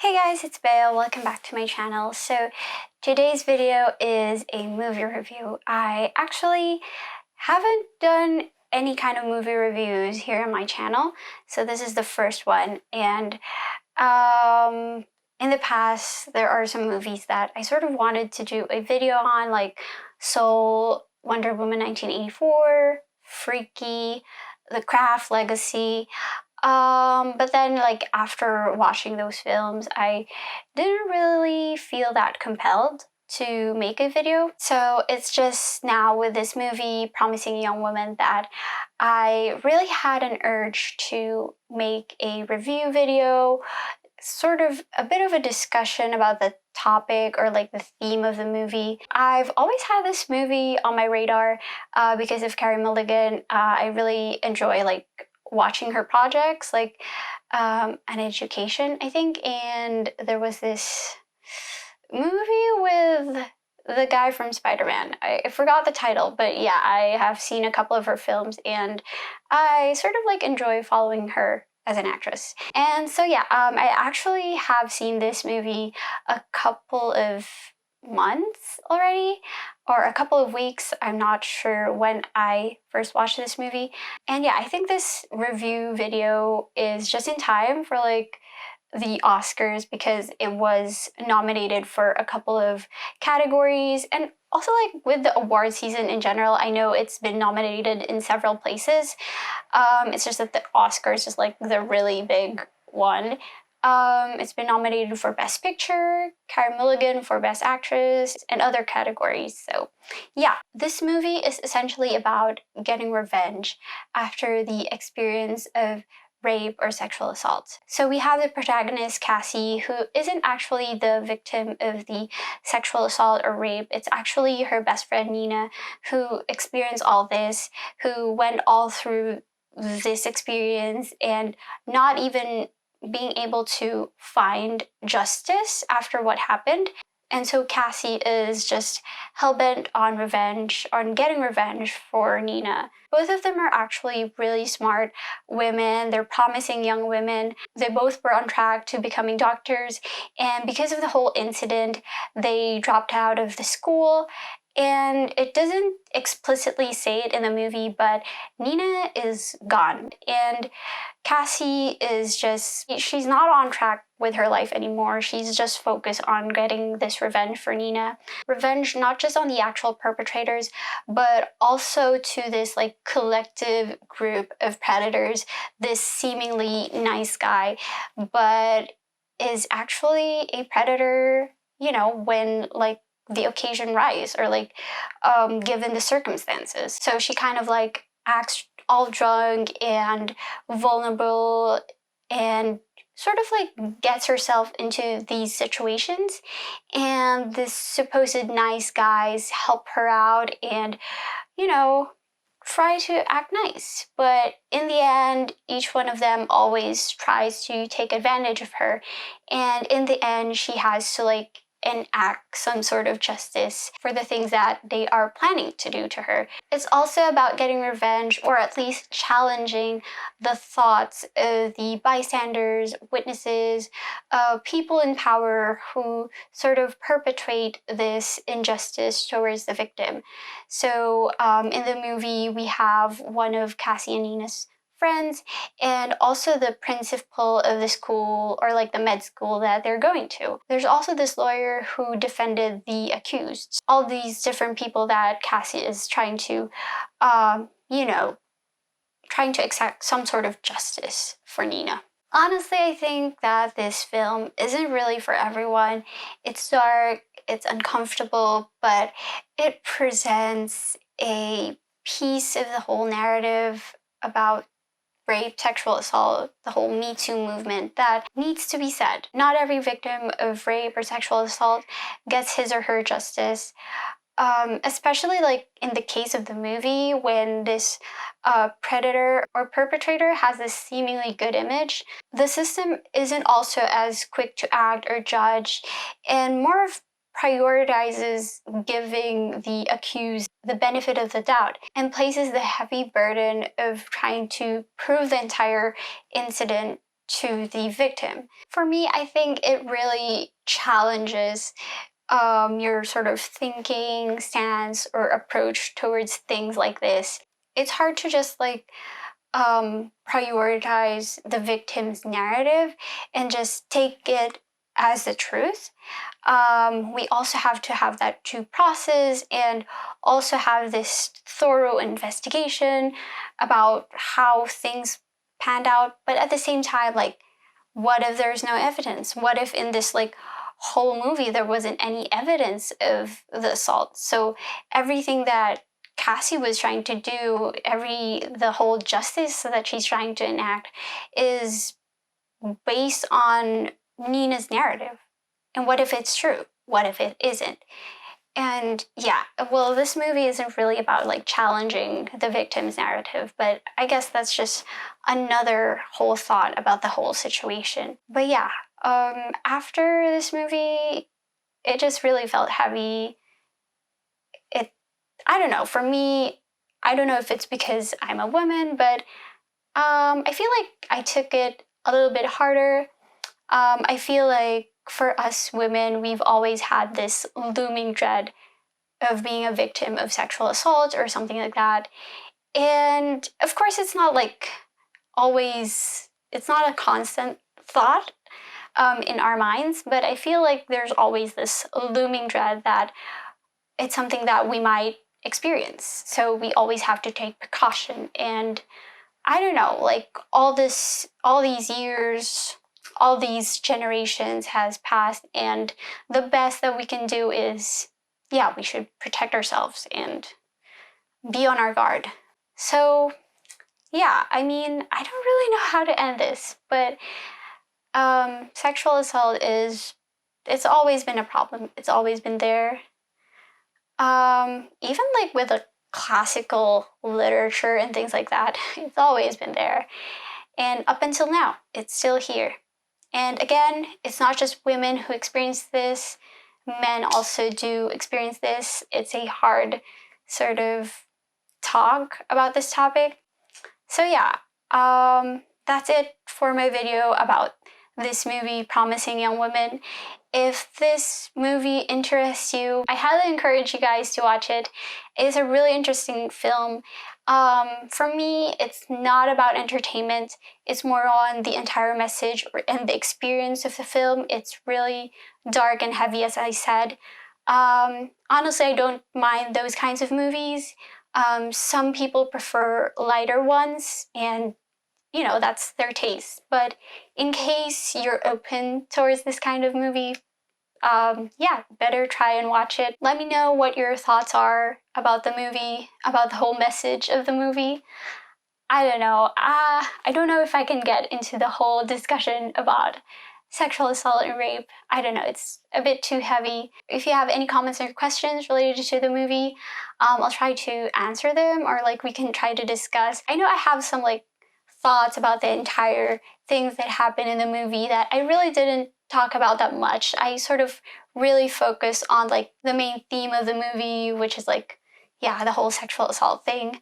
Hey guys, it's Belle. Welcome back to my channel. So today's video is a movie review. I actually haven't done any kind of movie reviews here on my channel, so this is the first one. And in the past, there are some movies that I sort of wanted to do a video on, like Soul, Wonder Woman 1984, Freaky, The Craft, Legacy. But then like after watching those films, I didn't really feel that compelled to make a video. So it's just now with this movie, Promising Young Woman, that I really had an urge to make a review video, sort of a bit of a discussion about the topic or like the theme of the movie. I've always had this movie on my radar because of Carey Mulligan. I really enjoy like watching her projects, like An Education, I think, and there was this movie with the guy from Spider-Man. I forgot the title, but yeah, I have seen a couple of her films, and I sort of like enjoy following her as an actress. And so yeah, I actually have seen this movie a couple of months already, or a couple of weeks. I'm not sure when I first watched this movie. And yeah, I think this review video is just in time for like the Oscars because it was nominated for a couple of categories, and also like with the award season in general, I know it's been nominated in several places. It's just that the Oscars is like the really big one. It's been nominated for Best Picture, Carey Mulligan for Best Actress, and other categories. So yeah, this movie is essentially about getting revenge after the experience of rape or sexual assault. So we have the protagonist, Cassie, who isn't actually the victim of the sexual assault or rape. It's actually her best friend, Nina, who experienced all this, who went all through this experience and not even being able to find justice after what happened. And so Cassie is just hell-bent on revenge, on getting revenge for Nina. Both of them are actually really smart women. They're promising young women. They both were on track to becoming doctors. And because of the whole incident, they dropped out of the school. And it doesn't explicitly say it in the movie, but Nina is gone. And Cassie is just, she's not on track with her life anymore. She's just focused on getting this revenge for Nina. Revenge not just on the actual perpetrators, but also to this like collective group of predators, this seemingly nice guy, but is actually a predator, you know, when like the occasion rise or like given the circumstances. So she kind of like acts all drunk and vulnerable and sort of like gets herself into these situations, and this supposed nice guys help her out and, you know, try to act nice. But in the end, each one of them always tries to take advantage of her, and in the end she has to like enact some sort of justice for the things that they are planning to do to her. It's also about getting revenge, or at least challenging the thoughts of the bystanders, witnesses, people in power who sort of perpetrate this injustice towards the victim. So in the movie, we have one of Cassie and Nina's friends, and also the principal of the school, or like the med school that they're going to. There's also this lawyer who defended the accused. All these different people that Cassie is trying to, you know, trying to exact some sort of justice for Nina. Honestly, I think that this film isn't really for everyone. It's dark, it's uncomfortable, but it presents a piece of the whole narrative about rape, sexual assault, the whole Me Too movement that needs to be said. Not every victim of rape or sexual assault gets his or her justice. Especially like in the case of the movie, when this predator or perpetrator has this seemingly good image, the system isn't also as quick to act or judge, and more of prioritizes giving the accused the benefit of the doubt and places the heavy burden of trying to prove the entire incident to the victim. For me, I think it really challenges your sort of thinking stance or approach towards things like this. It's hard to just like prioritize the victim's narrative and just take it as the truth. We also have to have that due process and also have this thorough investigation about how things panned out. But at the same time, like, what if there's no evidence? What if in this like whole movie there wasn't any evidence of the assault? So everything that Cassie was trying to do, the whole justice that she's trying to enact is based on Nina's narrative. And what if it's true? What if it isn't? And yeah, well, this movie isn't really about like challenging the victim's narrative, but I guess that's just another whole thought about the whole situation. But yeah, after this movie, it just really felt heavy. I don't know, for me, I don't know if it's because I'm a woman, but I feel like I took it a little bit harder. I feel like for us women, we've always had this looming dread of being a victim of sexual assault or something like that. And of course, it's not like always, it's not a constant thought in our minds, but I feel like there's always this looming dread that it's something that we might experience. So we always have to take precaution. And I don't know, like all these years, all these generations has passed, and the best that we can do is, yeah, we should protect ourselves and be on our guard. So yeah, I mean, I don't really know how to end this, but sexual assault it's always been a problem. It's always been there. Even like with the classical literature and things like that, it's always been there. And up until now, it's still here. And again, it's not just women who experience this, men also do experience this. It's a hard sort of talk about this topic. So yeah, that's it for my video about this movie, Promising Young Women. If this movie interests you, I highly encourage you guys to watch it. It's a really interesting film. For me, it's not about entertainment. It's more on the entire message and the experience of the film. It's really dark and heavy, as I said. Honestly, I don't mind those kinds of movies. Some people prefer lighter ones, and you know, that's their taste. But in case you're open towards this kind of movie, yeah, better try and watch it. Let me know what your thoughts are about the movie, about the whole message of the movie. I don't know. I don't know if I can get into the whole discussion about sexual assault and rape. I don't know. It's a bit too heavy. If you have any comments or questions related to the movie, I'll try to answer them, or like we can try to discuss. I know I have some like thoughts about the entire things that happened in the movie that I really didn't talk about that much. I sort of really focus on like the main theme of the movie, which is like, yeah, the whole sexual assault thing,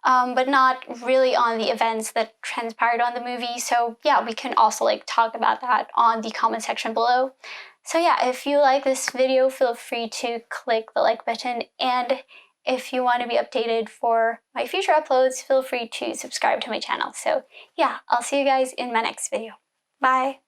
but not really on the events that transpired on the movie. So yeah, we can also like talk about that on the comment section below. So yeah, if you like this video, feel free to click the like button, and if you want to be updated for my future uploads, feel free to subscribe to my channel. So yeah, I'll see you guys in my next video. Bye!